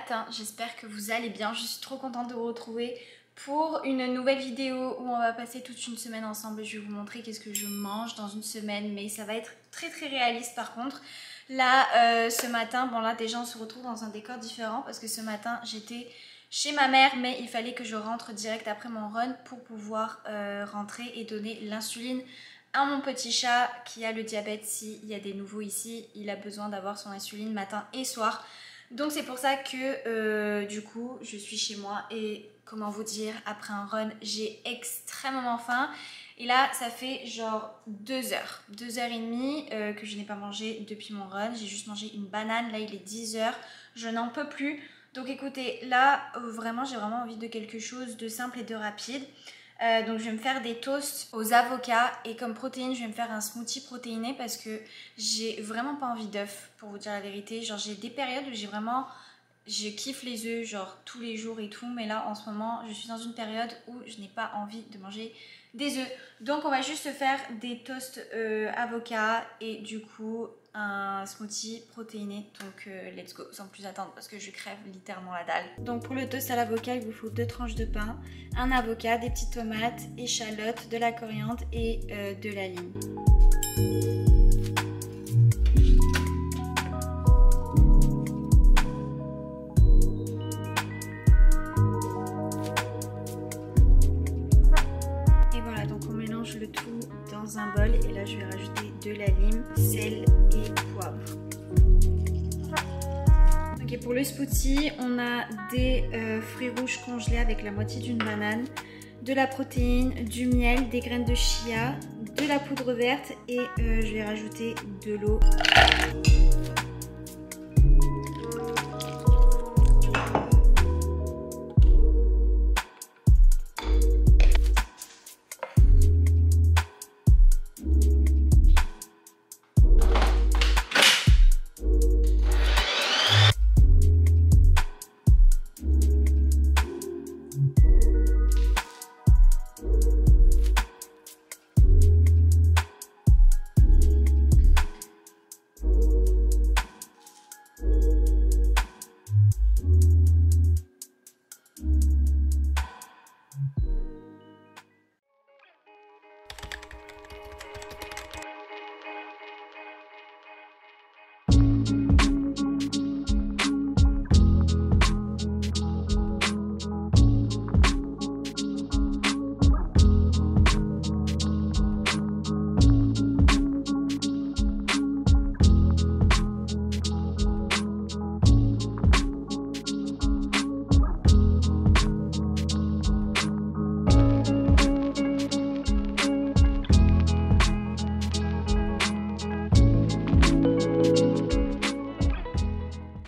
matin, j'espère que vous allez bien. Je suis trop contente de vous retrouver pour une nouvelle vidéo où on va passer toute une semaine ensemble. Je vais vous montrer qu'est-ce que je mange dans une semaine, mais ça va être très réaliste par contre. Là, ce matin, bon là déjà on se retrouve dans un décor différent parce que ce matin j'étais chez ma mère, mais il fallait que je rentre direct après mon run pour pouvoir rentrer et donner l'insuline à mon petit chat qui a le diabète. S'il y a des nouveaux ici, il a besoin d'avoir son insuline matin et soir. Donc c'est pour ça que du coup je suis chez moi et comment vous dire, après un run j'ai extrêmement faim. Et là ça fait genre 2 heures, 2h30 que je n'ai pas mangé depuis mon run. J'ai juste mangé une banane, là il est 10h, je n'en peux plus. Donc écoutez, là vraiment j'ai vraiment envie de quelque chose de simple et de rapide. Donc je vais me faire des toasts aux avocats et comme protéine je vais me faire un smoothie protéiné parce que j'ai vraiment pas envie d'œufs, pour vous dire la vérité. Genre j'ai des périodes où je kiffe les œufs genre tous les jours et tout, mais là en ce moment je suis dans une période où je n'ai pas envie de manger des œufs. Donc on va juste se faire des toasts avocats et du coup un smoothie protéiné. Donc let's go, sans plus attendre parce que je crève littéralement la dalle. Donc pour le toast à l'avocat il vous faut 2 tranches de pain, un avocat, des petites tomates, échalotes, de la coriandre et de la lime. Le tout dans un bol et là je vais rajouter de la lime, sel et poivre. Ok, pour le smoothie on a des fruits rouges congelés avec la moitié d'une banane, de la protéine, du miel, des graines de chia, de la poudre verte et je vais rajouter de l'eau.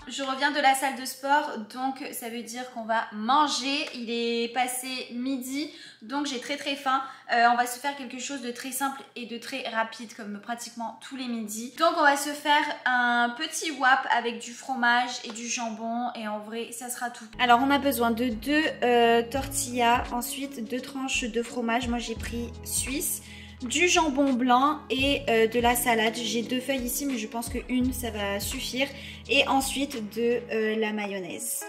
Je reviens de la salle de sport, donc ça veut dire qu'on va manger. Il est passé midi, donc j'ai très faim. On va se faire quelque chose de très simple et de très rapide, comme pratiquement tous les midis. Donc on va se faire un petit wrap avec du fromage et du jambon, et en vrai ça sera tout. Alors on a besoin de 2 tortillas, ensuite 2 tranches de fromage. Moi j'ai pris suisse, du jambon blanc et de la salade. J'ai 2 feuilles ici mais je pense qu'une ça va suffire. Et ensuite de la mayonnaise.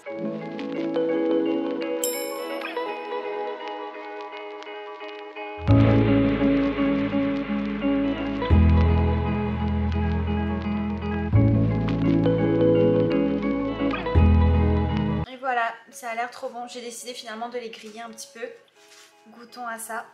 Et voilà, ça a l'air trop bon. J'ai décidé finalement de les griller un petit peu. Goûtons à ça.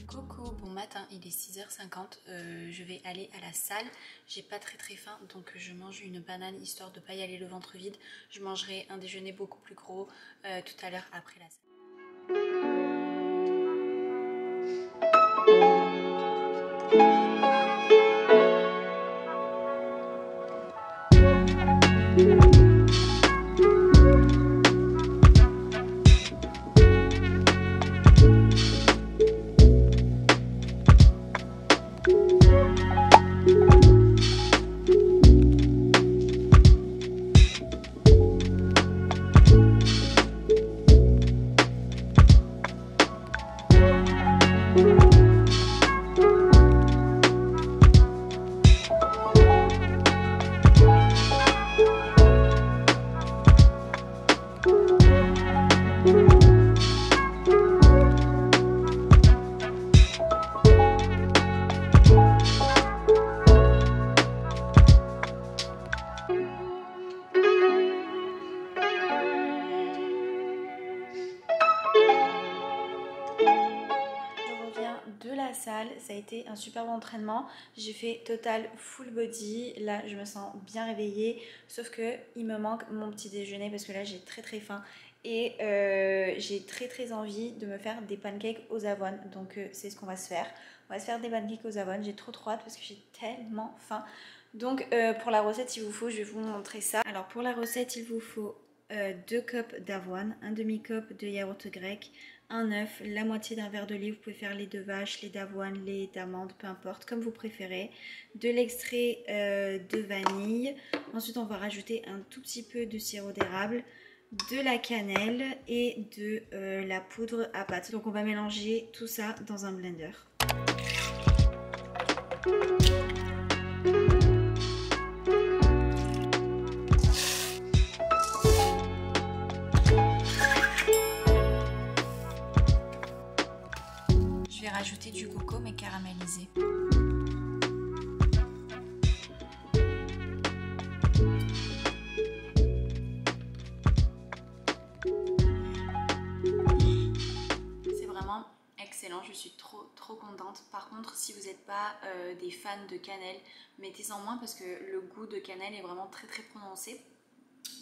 Coucou, bon matin, il est 6h50, je vais aller à la salle. J'ai pas très faim donc je mange une banane histoire de pas y aller le ventre vide. Je mangerai un déjeuner beaucoup plus gros tout à l'heure après la salle. ça a été un superbe entraînement. J'ai fait total full body. Là, je me sens bien réveillée. Sauf que il me manque mon petit déjeuner parce que là, j'ai très faim. Et j'ai très envie de me faire des pancakes aux avoines. Donc, c'est ce qu'on va se faire. On va se faire des pancakes aux avoines. J'ai trop hâte parce que j'ai tellement faim. Donc, pour la recette, il vous faut, je vais vous montrer ça. Alors, pour la recette, il vous faut 2 cups d'avoine, un demi-cup de yaourt grec, un œuf, la moitié d'un verre de lait, vous pouvez faire lait de vache, lait d'avoine, lait d'amande, peu importe, comme vous préférez, de l'extrait de vanille, ensuite on va rajouter un tout petit peu de sirop d'érable, de la cannelle et de la poudre à pâte. Donc on va mélanger tout ça dans un blender. Rajouter du coco mais caramélisé. C'est vraiment excellent, je suis trop contente. Par contre, si vous n'êtes pas des fans de cannelle, mettez-en moins parce que le goût de cannelle est vraiment très prononcé.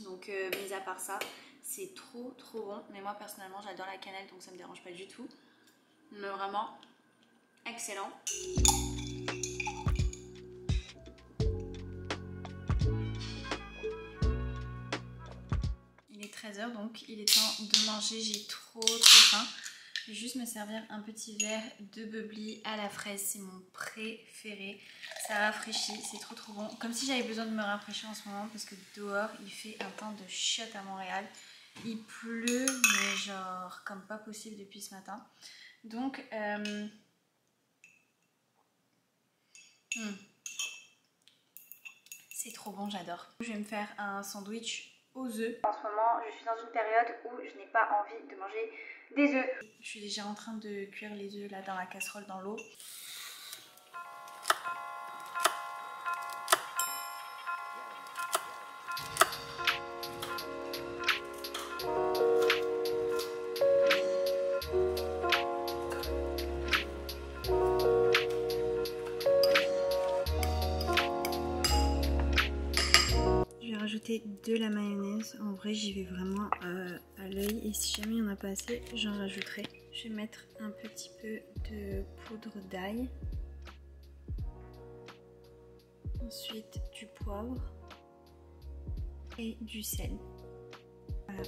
Donc mis à part ça, c'est trop bon. Mais moi personnellement j'adore la cannelle donc ça me dérange pas du tout. Mais vraiment excellent. Il est 13 h donc il est temps de manger. J'ai trop faim. Je vais juste me servir un petit verre de bubbly à la fraise. C'est mon préféré. Ça rafraîchit, c'est trop bon. Comme si j'avais besoin de me rafraîchir en ce moment parce que dehors il fait un temps de chiotte à Montréal. Il pleut mais genre comme pas possible depuis ce matin. Donc c'est trop bon, j'adore. Je vais me faire un sandwich aux œufs. En ce moment, je suis dans une période où je n'ai pas envie de manger des œufs. Je suis déjà en train de cuire les œufs là dans la casserole, dans l'eau. Rajouter de la mayonnaise. En vrai j'y vais vraiment à l'œil et si jamais il n'y en a pas assez j'en rajouterai. Je vais mettre un petit peu de poudre d'ail, ensuite du poivre et du sel. Voilà.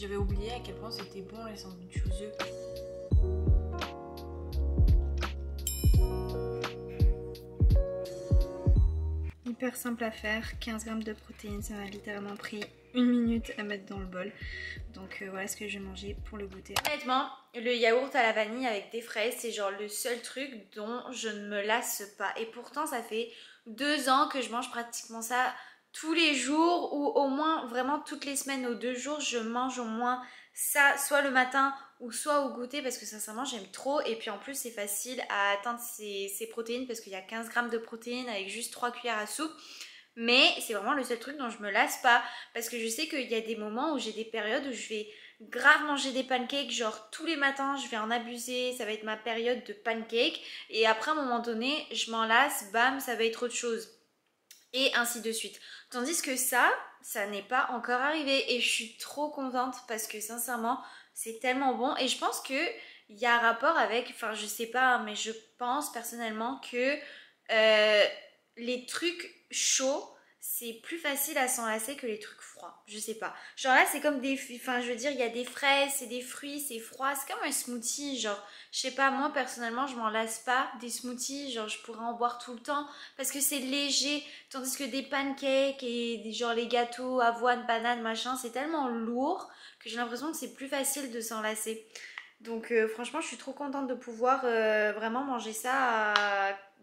J'avais oublié à quel point c'était bon les sandwichs aux œufs. Hyper simple à faire, 15 g de protéines, ça m'a littéralement pris 1 minute à mettre dans le bol. Donc voilà ce que je vais manger pour le goûter. Honnêtement, le yaourt à la vanille avec des fraises, c'est genre le seul truc dont je ne me lasse pas. Et pourtant ça fait 2 ans que je mange pratiquement ça tous les jours ou au moins vraiment toutes les semaines ou 2 jours je mange au moins ça, soit le matin ou soit au goûter parce que sincèrement j'aime trop et puis en plus c'est facile à atteindre ces protéines parce qu'il y a 15 g de protéines avec juste 3 cuillères à soupe. Mais c'est vraiment le seul truc dont je me lasse pas parce que je sais qu'il y a des moments où j'ai des périodes où je vais grave manger des pancakes, genre tous les matins je vais en abuser, ça va être ma période de pancakes et après à un moment donné je m'en lasse, bam ça va être autre chose. Et ainsi de suite. Tandis que ça n'est pas encore arrivé et je suis trop contente parce que sincèrement c'est tellement bon et je pense que il y a un rapport avec, enfin je sais pas mais je pense personnellement que les trucs chauds c'est plus facile à s'enlacer que les trucs froids, je sais pas. Genre là c'est comme des, enfin je veux dire il y a des fraises, c'est des fruits, c'est froid, c'est comme un smoothie, genre je sais pas, moi personnellement je m'en lasse pas des smoothies, genre je pourrais en boire tout le temps parce que c'est léger, tandis que des pancakes et genre les gâteaux, avoine, banane, machin, c'est tellement lourd que j'ai l'impression que c'est plus facile de s'en lasser. Donc franchement je suis trop contente de pouvoir vraiment manger ça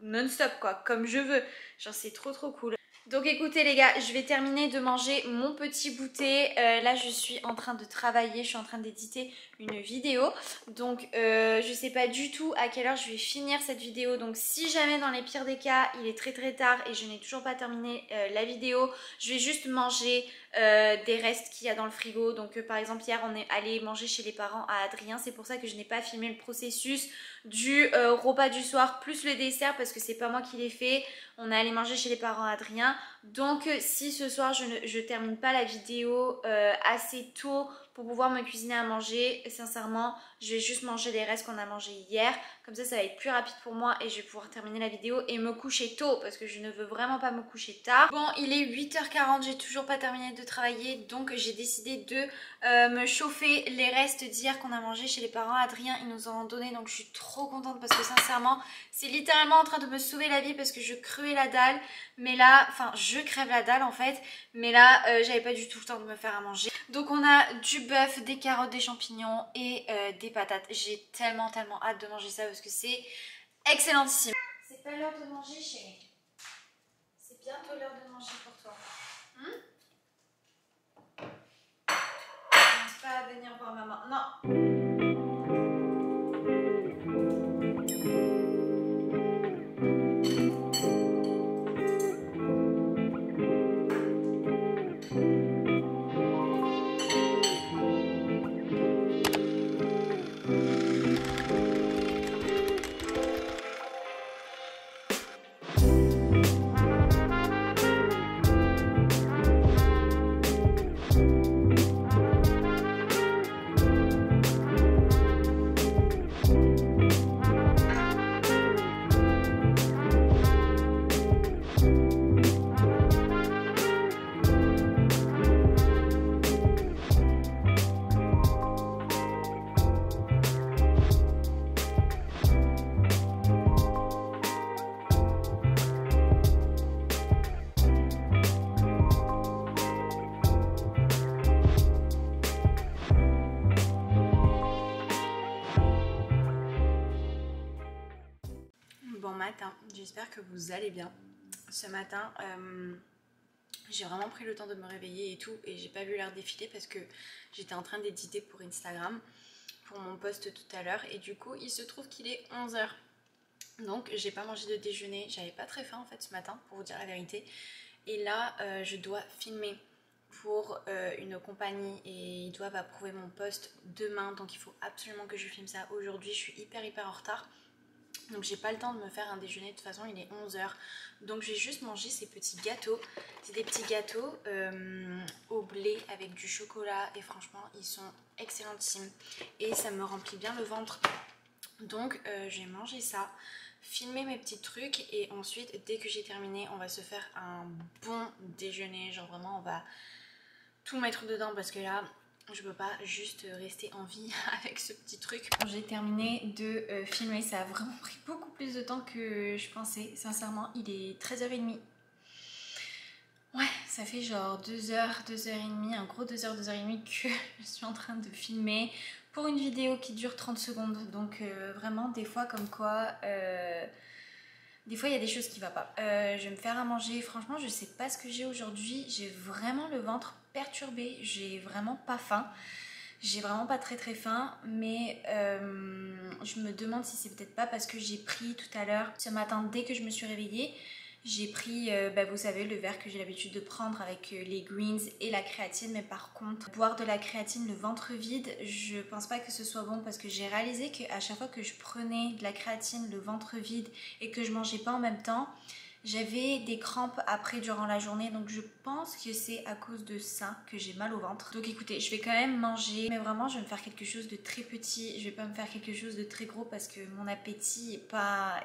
non-stop quoi, comme je veux, genre c'est trop cool. Donc écoutez les gars, je vais terminer de manger mon petit goûter. Là je suis en train de travailler, je suis en train d'éditer une vidéo. Donc je sais pas du tout à quelle heure je vais finir cette vidéo. Donc si jamais dans les pires des cas, il est très tard et je n'ai toujours pas terminé la vidéo, je vais juste manger des restes qu'il y a dans le frigo. Donc par exemple hier on est allé manger chez les parents à Adrien. C'est pour ça que je n'ai pas filmé le processus du repas du soir plus le dessert parce que c'est pas moi qui l'ai fait. On est allé manger chez les parents à Adrien. Donc si ce soir je termine pas la vidéo assez tôt pour pouvoir me cuisiner à manger, sincèrement je vais juste manger les restes qu'on a mangés hier. Comme ça va être plus rapide pour moi et je vais pouvoir terminer la vidéo et me coucher tôt parce que je ne veux vraiment pas me coucher tard. Bon, il est 8h40, j'ai toujours pas terminé de travailler, donc j'ai décidé de me chauffer les restes d'hier qu'on a mangé chez les parents. Adrien, ils nous en ont donné, donc je suis trop contente parce que sincèrement c'est littéralement en train de me sauver la vie parce que je crevais la dalle. Mais là, enfin je crève la dalle en fait, mais là j'avais pas du tout le temps de me faire à manger. Donc on a du bœuf, des carottes, des champignons et des patates. J'ai tellement hâte de manger ça parce que c'est excellentissime. C'est pas l'heure de manger chérie. C'est bientôt l'heure de manger pour toi. Commence pas à venir voir maman. Non. Bon matin, j'espère que vous allez bien. Ce matin, j'ai vraiment pris le temps de me réveiller et tout et j'ai pas vu l'heure défiler parce que j'étais en train d'éditer pour Instagram, pour mon post tout à l'heure et du coup il se trouve qu'il est 11h. Donc j'ai pas mangé de déjeuner, j'avais pas très faim en fait ce matin pour vous dire la vérité. Et là je dois filmer pour une compagnie et ils doivent approuver mon post demain, donc il faut absolument que je filme ça aujourd'hui. Je suis hyper en retard. Donc j'ai pas le temps de me faire un déjeuner, de toute façon il est 11h. Donc je vais juste manger ces petits gâteaux. C'est des petits gâteaux au blé avec du chocolat et franchement ils sont excellentissimes. Et ça me remplit bien le ventre. Donc je vais manger ça, filmer mes petits trucs et ensuite dès que j'ai terminé on va se faire un bon déjeuner. Genre vraiment on va tout mettre dedans parce que là je peux pas juste rester en vie avec ce petit truc. J'ai terminé de filmer, ça a vraiment pris beaucoup plus de temps que je pensais. Sincèrement, il est 13h30. Ouais, ça fait genre 2h, 2h30, un gros 2h, 2h30 que je suis en train de filmer pour une vidéo qui dure 30 secondes. Donc vraiment, des fois comme quoi... Des fois il y a des choses qui ne vont pas. Je vais me faire à manger. Franchement je sais pas ce que j'ai aujourd'hui. J'ai vraiment le ventre perturbé. J'ai vraiment pas faim. J'ai vraiment pas très faim. Mais je me demande si c'est peut-être pas parce que j'ai pris tout à l'heure, ce matin dès que je me suis réveillée, j'ai pris, vous savez, le verre que j'ai l'habitude de prendre avec les greens et la créatine. Mais par contre, boire de la créatine le ventre vide, je pense pas que ce soit bon parce que j'ai réalisé qu'à chaque fois que je prenais de la créatine le ventre vide et que je mangeais pas en même temps, j'avais des crampes après durant la journée. Donc je pense que c'est à cause de ça que j'ai mal au ventre. Donc écoutez, je vais quand même manger. Mais vraiment, je vais me faire quelque chose de très petit. Je vais pas me faire quelque chose de très gros parce que mon appétit est pas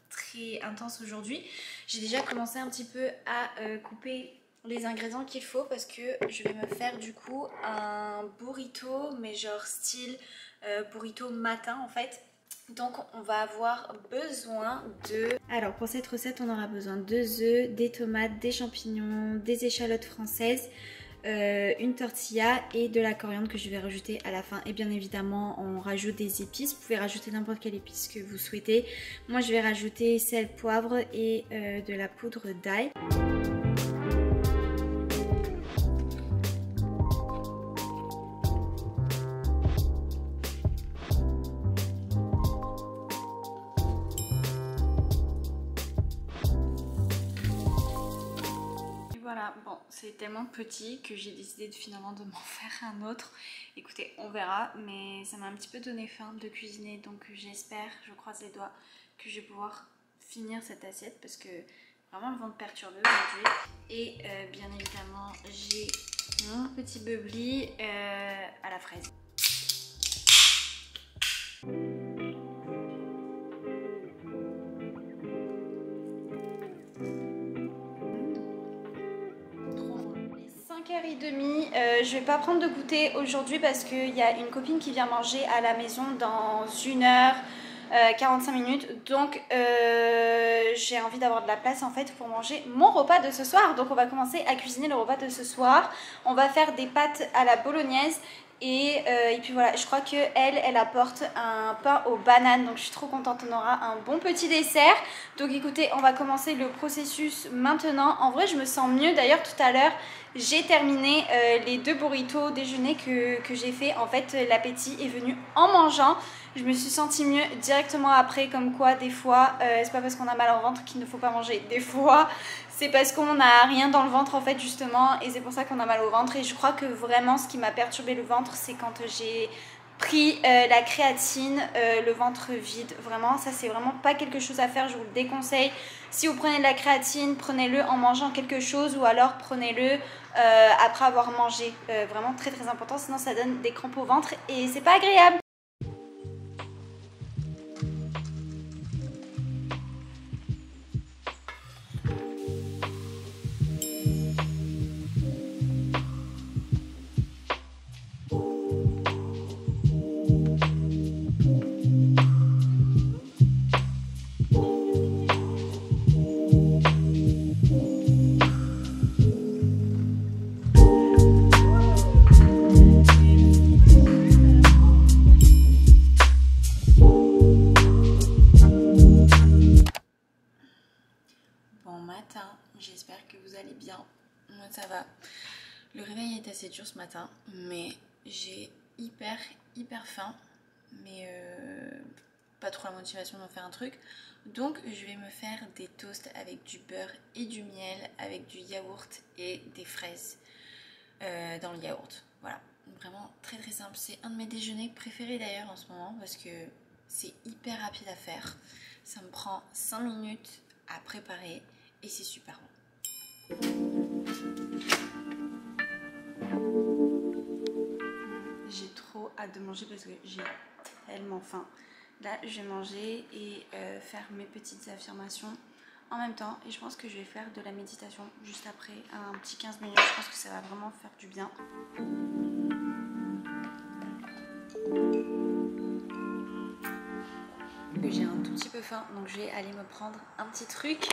très intense aujourd'hui. J'ai déjà commencé un petit peu à couper les ingrédients qu'il faut parce que je vais me faire du coup un burrito, mais genre style burrito matin en fait. Donc on va avoir besoin de... Alors pour cette recette on aura besoin de 2 œufs, des tomates, des champignons, des échalotes françaises, une tortilla et de la coriandre que je vais rajouter à la fin. Et bien évidemment on rajoute des épices, vous pouvez rajouter n'importe quelle épice que vous souhaitez. Moi je vais rajouter sel, poivre et de la poudre d'ail. c'est tellement petit que j'ai décidé finalement de m'en faire un autre. Écoutez, on verra, mais ça m'a un petit peu donné faim de cuisiner, donc j'espère, je croise les doigts, que je vais pouvoir finir cette assiette parce que vraiment le ventre perturbé aujourd'hui. Et bien évidemment, j'ai mon petit bubbly à la fraise. Je vais pas prendre de goûter aujourd'hui parce qu'il y a une copine qui vient manger à la maison dans 1h45 minutes, donc j'ai envie d'avoir de la place en fait pour manger mon repas de ce soir. Donc on va commencer à cuisiner le repas de ce soir. On va faire des pâtes à la bolognaise. Et puis voilà, je crois qu'elle apporte un pain aux bananes, donc je suis trop contente, on aura un bon petit dessert. Donc écoutez, on va commencer le processus maintenant. En vrai je me sens mieux, d'ailleurs tout à l'heure j'ai terminé les 2 burritos déjeuner que j'ai fait. En fait l'appétit est venu en mangeant, je me suis sentie mieux directement après, comme quoi des fois c'est pas parce qu'on a mal au ventre qu'il ne faut pas manger. Des fois c'est parce qu'on n'a rien dans le ventre en fait justement, et c'est pour ça qu'on a mal au ventre. Et je crois que vraiment ce qui m'a perturbé le ventre, c'est quand j'ai pris la créatine, le ventre vide. Vraiment, ça c'est vraiment pas quelque chose à faire, je vous le déconseille. Si vous prenez de la créatine, prenez-le en mangeant quelque chose, ou alors prenez-le après avoir mangé. Vraiment très très important, sinon ça donne des crampes au ventre et c'est pas agréable. J'espère que vous allez bien. Moi ça va. Le réveil est assez dur ce matin, mais j'ai hyper faim, mais pas trop la motivation d'en faire un truc. Donc je vais me faire des toasts avec du beurre et du miel, avec du yaourt et des fraises dans le yaourt. Voilà, vraiment très très simple. C'est un de mes déjeuners préférés d'ailleurs en ce moment parce que c'est hyper rapide à faire. Ça me prend 5 minutes à préparer et c'est super bon. J'ai trop hâte de manger parce que j'ai tellement faim. Là je vais manger et faire mes petites affirmations en même temps, et je pense que je vais faire de la méditation juste après, un petit 15 minutes. Je pense que ça va vraiment faire du bien. J'ai un tout petit peu faim, donc je vais aller me prendre un petit truc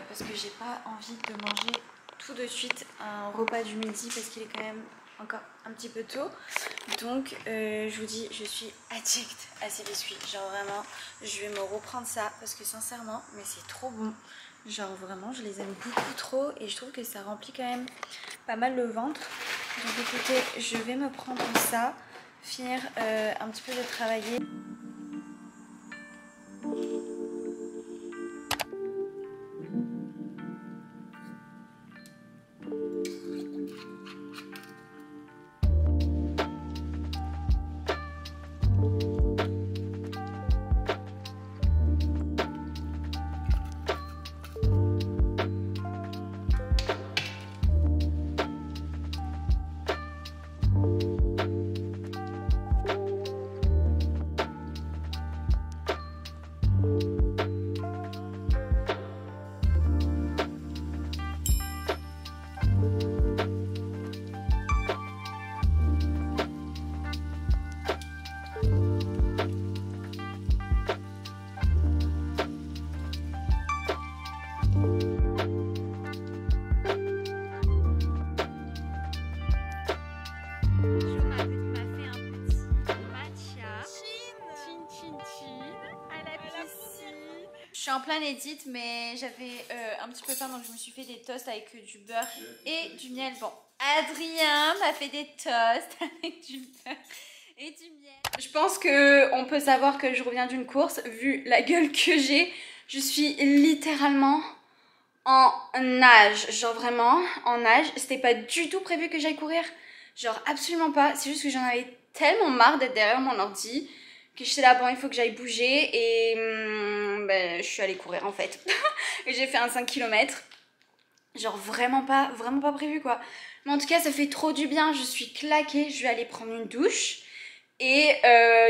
parce que j'ai pas envie de manger tout de suite un repas du midi parce qu'il est quand même encore un petit peu tôt. Donc je vous dis, je suis addict à ces biscuits. Genre vraiment, je vais me reprendre ça parce que sincèrement, mais c'est trop bon. Genre vraiment, je les aime beaucoup trop et je trouve que ça remplit quand même pas mal le ventre. Donc écoutez, je vais me prendre ça, finir un petit peu de travailler. Je suis en plein edit, mais j'avais un petit peu faim, donc je me suis fait des toasts avec du beurre et du miel. Bon, Adrien m'a fait des toasts avec du beurre et du miel. Je pense qu'on peut savoir que je reviens d'une course, vu la gueule que j'ai. Je suis littéralement en nage, genre vraiment en nage. C'était pas du tout prévu que j'aille courir, genre absolument pas. C'est juste que j'en avais tellement marre d'être derrière mon ordi que j'étais là, bon il faut que j'aille bouger et ben, je suis allée courir en fait. Et j'ai fait un 5 km. Genre vraiment pas prévu quoi. Mais en tout cas ça fait trop du bien, je suis claquée, je vais aller prendre une douche. Et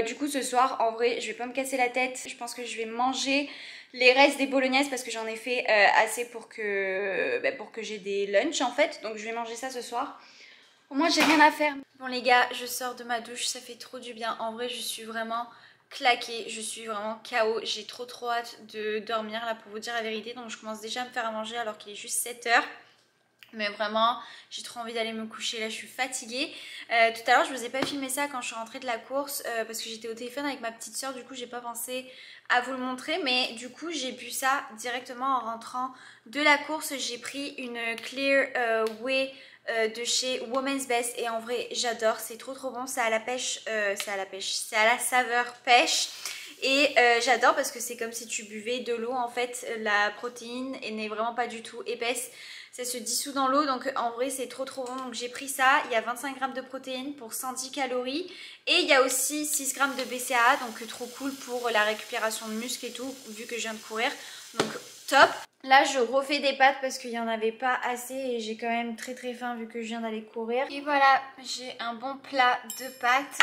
du coup ce soir en vrai je vais pas me casser la tête. Je pense que je vais manger les restes des bolognaises parce que j'en ai fait assez pour que j'ai des lunchs en fait. Donc je vais manger ça ce soir. Au moins j'ai rien à faire. Bon les gars, je sors de ma douche, ça fait trop du bien. En vrai je suis vraiment claquée, je suis vraiment KO. J'ai trop hâte de dormir là pour vous dire la vérité. Donc je commence déjà à me faire à manger alors qu'il est juste 7 h. Mais vraiment, j'ai trop envie d'aller me coucher. Là, je suis fatiguée. Tout à l'heure, je vous ai pas filmé ça quand je suis rentrée de la course parce que j'étais au téléphone avec ma petite soeur. Du coup, j'ai pas pensé à vous le montrer. Mais du coup, j'ai bu ça directement en rentrant de la course. J'ai pris une Clear Whey de chez Woman's Best. Et en vrai, j'adore. C'est trop bon. C'est à la pêche. C'est à la saveur pêche. Et j'adore parce que c'est comme si tu buvais de l'eau. En fait, la protéine n'est vraiment pas du tout épaisse. Ça se dissout dans l'eau, donc en vrai c'est trop bon. Donc j'ai pris ça, il y a 25 grammes de protéines pour 110 calories. Et il y a aussi 6 grammes de BCAA, donc trop cool pour la récupération de muscles et tout, vu que je viens de courir. Donc top. Là je refais des pâtes parce qu'il n'y en avait pas assez et j'ai quand même très faim vu que je viens d'aller courir. Et voilà, j'ai un bon plat de pâtes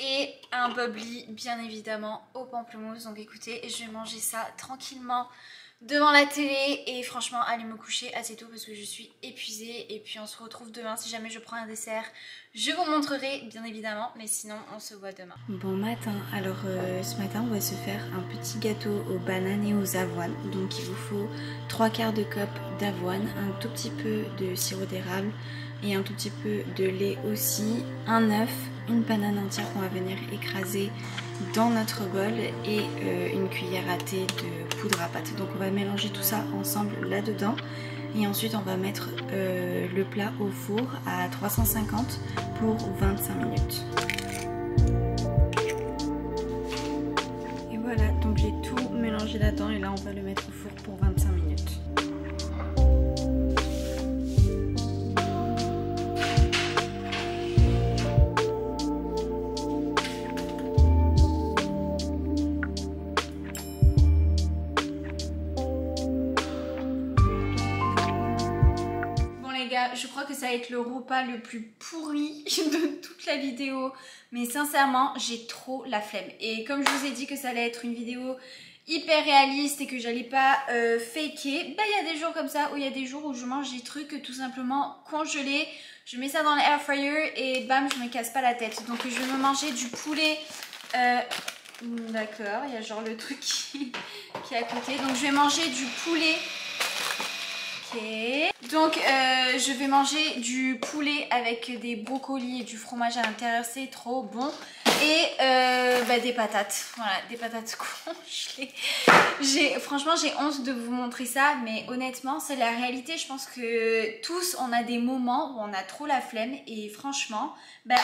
et un bubbly bien évidemment au pamplemousse. Donc écoutez, je vais manger ça tranquillement devant la télé et franchement aller me coucher assez tôt parce que je suis épuisée. Et puis on se retrouve demain. Si jamais je prends un dessert, je vous montrerai bien évidemment, mais sinon on se voit demain. Bon matin, alors ce matin on va se faire un petit gâteau aux bananes et aux avoines. Donc il vous faut 3/4 de cup d'avoine, un tout petit peu de sirop d'érable et un tout petit peu de lait aussi, un œuf, une banane entière qu'on va venir écraser dans notre bol et une cuillère à thé de poudre à pâte. Donc on va mélanger tout ça ensemble là-dedans et ensuite on va mettre le plat au four à 350 pour 25 minutes. Et voilà, donc j'ai tout mélangé là-dedans et là on va le mettre au four pour 25 minutes. Je crois que ça va être le repas le plus pourri de toute la vidéo, mais sincèrement j'ai trop la flemme. Et comme je vous ai dit que ça allait être une vidéo hyper réaliste et que j'allais pas faker, bah il y a des jours comme ça où il y a des jours où je mange des trucs tout simplement congelés, je mets ça dans l'air fryer et bam, je me casse pas la tête. Donc je vais me manger du poulet, d'accord, il y a genre le truc qui est à côté, donc je vais manger du poulet. Donc je vais manger du poulet avec des brocolis et du fromage à l'intérieur, c'est trop bon. Et des patates, voilà, des patates congelées. Franchement j'ai honte de vous montrer ça, mais honnêtement c'est la réalité. Je pense que tous on a des moments où on a trop la flemme et franchement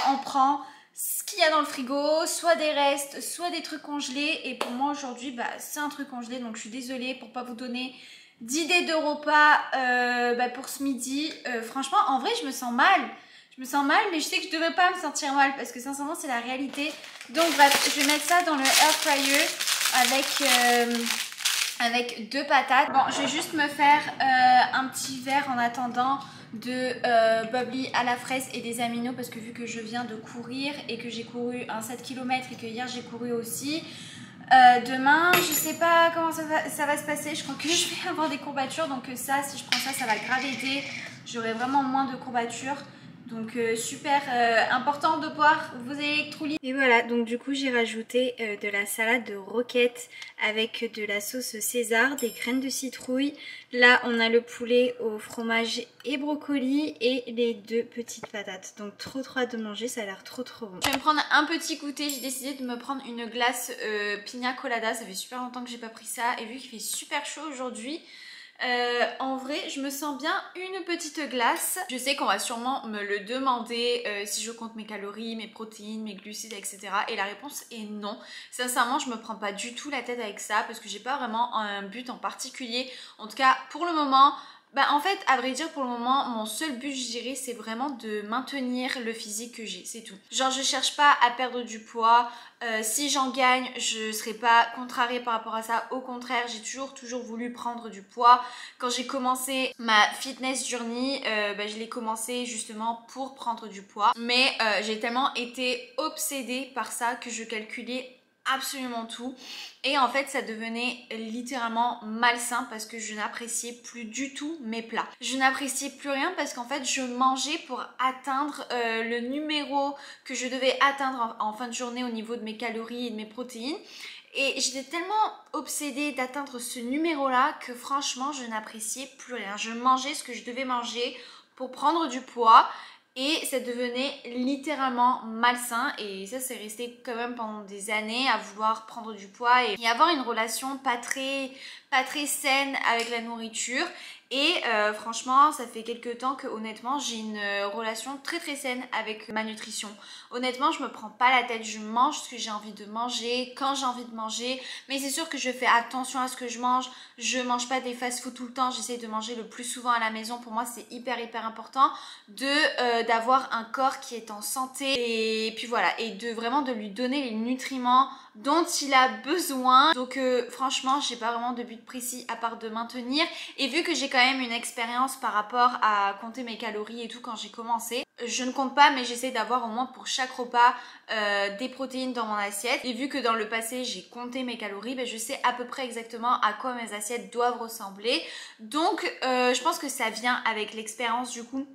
on prend ce qu'il y a dans le frigo, soit des restes, soit des trucs congelés. Et pour moi aujourd'hui c'est un truc congelé, donc je suis désolée pour pas vous donner d'idées de repas pour ce midi. Franchement en vrai je me sens mal. Mais je sais que je devrais pas me sentir mal parce que sincèrement c'est la réalité. Donc bref, je vais mettre ça dans le air fryer avec 2 patates. Bon, je vais juste me faire un petit verre en attendant de bubbly à la fraise et des aminos parce que vu que je viens de courir et que j'ai couru un 7 km et que hier j'ai couru aussi. Demain, je sais pas comment ça va se passer. Je crois que je vais avoir des courbatures. Donc ça, si je prends ça, ça va grave aider. J'aurai vraiment moins de courbatures. Donc super important de boire vos électrolytes. Et voilà, donc du coup j'ai rajouté de la salade de roquette avec de la sauce César, des graines de citrouille. Là on a le poulet au fromage et brocoli et les 2 petites patates. Donc trop hâte de manger, ça a l'air trop bon. Je vais me prendre un petit goûter, j'ai décidé de me prendre une glace pina colada. Ça fait super longtemps que j'ai pas pris ça et vu qu'il fait super chaud aujourd'hui, En vrai, je me sens bien une petite glace. Je sais qu'on va sûrement me le demander si je compte mes calories, mes protéines, mes glucides, etc. Et la réponse est non. Sincèrement, je me prends pas du tout la tête avec ça parce que j'ai pas vraiment un but en particulier. En tout cas, pour le moment... Bah en fait, à vrai dire, pour le moment, mon seul but, je dirais, c'est vraiment de maintenir le physique que j'ai, c'est tout. Genre, je cherche pas à perdre du poids. Si j'en gagne, je serai pas contrariée par rapport à ça. Au contraire, j'ai toujours voulu prendre du poids. Quand j'ai commencé ma fitness journey, je l'ai commencé justement pour prendre du poids. Mais j'ai tellement été obsédée par ça que je calculais absolument tout et en fait ça devenait littéralement malsain parce que je n'appréciais plus du tout mes plats. Je n'appréciais plus rien parce qu'en fait je mangeais pour atteindre le numéro que je devais atteindre en fin de journée au niveau de mes calories et de mes protéines. Et j'étais tellement obsédée d'atteindre ce numéro-là que franchement je n'appréciais plus rien. Je mangeais ce que je devais manger pour prendre du poids. Et ça devenait littéralement malsain et ça c'est resté quand même pendant des années à vouloir prendre du poids et avoir une relation pas très saine avec la nourriture. Et franchement ça fait quelques temps que honnêtement j'ai une relation très saine avec ma nutrition. Honnêtement je me prends pas la tête, je mange ce que j'ai envie de manger, quand j'ai envie de manger. Mais c'est sûr que je fais attention à ce que je mange pas des fast-food tout le temps, j'essaie de manger le plus souvent à la maison. Pour moi c'est hyper important d'avoir un corps qui est en santé et puis voilà, et vraiment de lui donner les nutriments dont il a besoin. Donc franchement j'ai pas vraiment de but précis à part de maintenir, et vu que j'ai quand même une expérience par rapport à compter mes calories et tout quand j'ai commencé, je ne compte pas mais j'essaie d'avoir au moins pour chaque repas des protéines dans mon assiette. Et vu que dans le passé j'ai compté mes calories, je sais à peu près exactement à quoi mes assiettes doivent ressembler. Donc je pense que ça vient avec l'expérience du coup.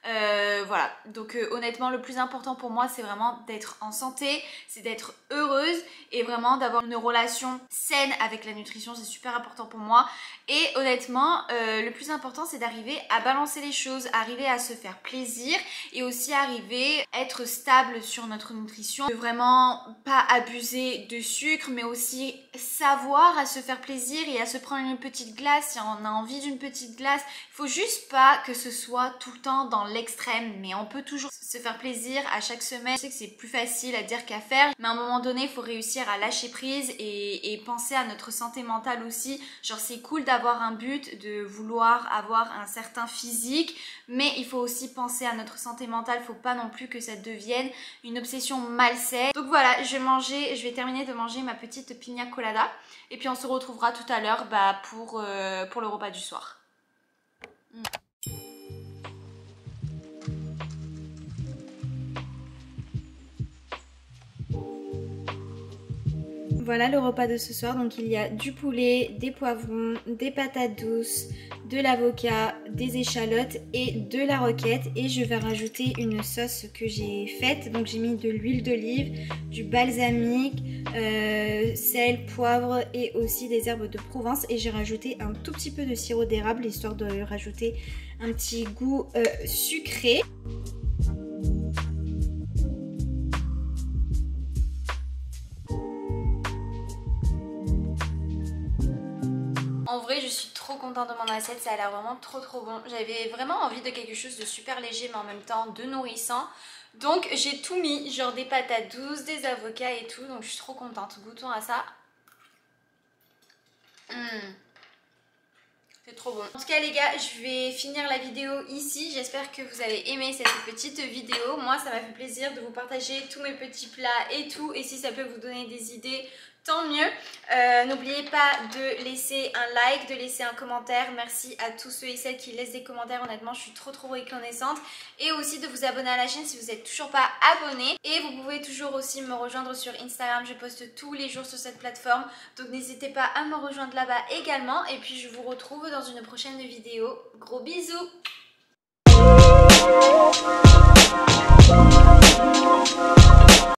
Voilà, donc honnêtement le plus important pour moi c'est vraiment d'être en santé, c'est d'être heureuse et vraiment d'avoir une relation saine avec la nutrition, c'est super important pour moi. Et honnêtement le plus important c'est d'arriver à balancer les choses, arriver à se faire plaisir et aussi arriver à être stable sur notre nutrition, de vraiment pas abuser de sucre mais aussi savoir à se faire plaisir et à se prendre une petite glace si on a envie d'une petite glace. Il faut juste pas que ce soit tout le temps dans l'extrême, mais on peut toujours se faire plaisir à chaque semaine. Je sais que c'est plus facile à dire qu'à faire, mais à un moment donné il faut réussir à lâcher prise et penser à notre santé mentale aussi. Genre c'est cool d'avoir un but, de vouloir avoir un certain physique, mais il faut aussi penser à notre santé mentale. Faut pas non plus que ça devienne une obsession malsaine. Donc voilà, je vais terminer de manger ma petite pina colada et puis on se retrouvera tout à l'heure pour le repas du soir. Voilà le repas de ce soir, donc il y a du poulet, des poivrons, des patates douces, de l'avocat, des échalotes et de la roquette. Et je vais rajouter une sauce que j'ai faite, donc j'ai mis de l'huile d'olive, du balsamique, sel, poivre et aussi des herbes de Provence. Et j'ai rajouté un tout petit peu de sirop d'érable histoire de rajouter un petit goût sucré. En vrai je suis trop contente de mon assiette, ça a l'air vraiment trop bon. J'avais vraiment envie de quelque chose de super léger mais en même temps de nourrissant. Donc j'ai tout mis, genre des patates douces, des avocats et tout, donc je suis trop contente. Goûtons à ça. C'est trop bon. En tout cas les gars, je vais finir la vidéo ici. J'espère que vous avez aimé cette petite vidéo. Moi ça m'a fait plaisir de vous partager tous mes petits plats et tout. Et si ça peut vous donner des idées, tant mieux. N'oubliez pas de laisser un like, de laisser un commentaire. Merci à tous ceux et celles qui laissent des commentaires. Honnêtement je suis trop reconnaissante. Et aussi de vous abonner à la chaîne si vous n'êtes toujours pas abonné. Et vous pouvez toujours aussi me rejoindre sur Instagram. Je poste tous les jours sur cette plateforme. Donc n'hésitez pas à me rejoindre là-bas également. Et puis je vous retrouve dans une prochaine vidéo. Gros bisous!